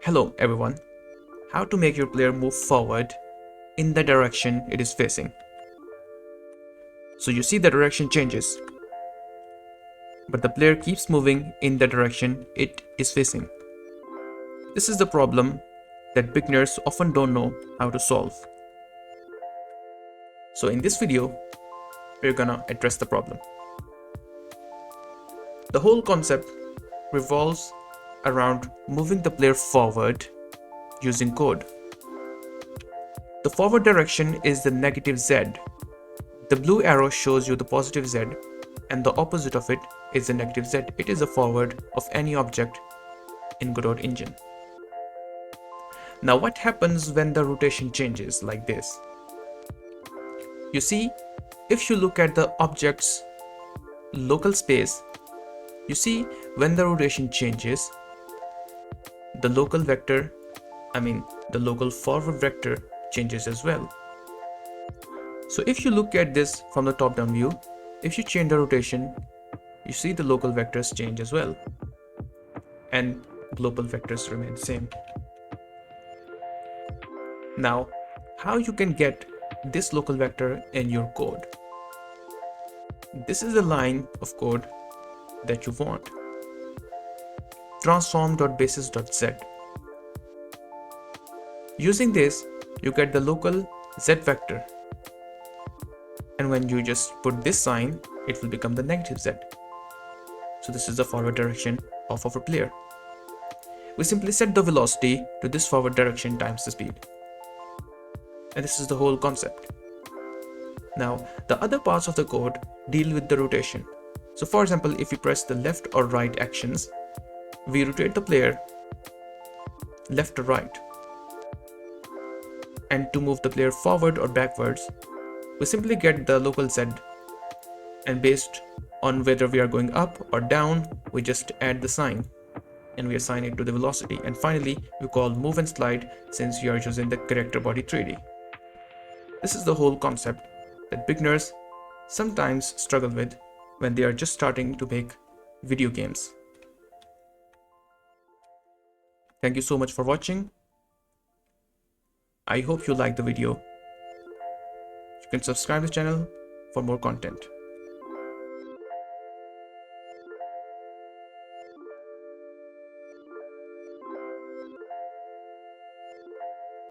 Hello everyone, how to make your player move forward in the direction it is facing. So you see the direction changes, but the player keeps moving in the direction it is facing. This is the problem that beginners often don't know how to solve. So in this video, we're gonna address the problem. The whole concept revolves around moving the player forward using code. The forward direction is the negative Z. The blue arrow shows you the positive Z, and the opposite of it is the negative Z. It is the forward of any object in Godot engine. Now what happens when the rotation changes like this? You see, if you look at the object's local space, you see when the rotation changes, the local forward vector changes as well. So if you look at this from the top-down view, if you change the rotation, you see the local vectors change as well, and global vectors remain same. Now, how you can get this local vector in your code? This is the line of code that you want. Transform.basis.z. Using this, you get the local z vector, and when you just put this sign, it will become the negative z. So this is the forward direction of our player. We simply set the velocity to this forward direction times the speed, and this is the whole concept. Now the other parts of the code deal with the rotation. So for example, if you press the left or right actions, we rotate the player left or right. And to move the player forward or backwards, we simply get the local z, and based on whether we are going up or down, we just add the sign and we assign it to the velocity. And finally, we call move and slide since we are using the character body 3D. This is the whole concept that beginners sometimes struggle with when they are just starting to make video games. Thank you so much for watching. I hope you liked the video. You can subscribe to the channel for more content.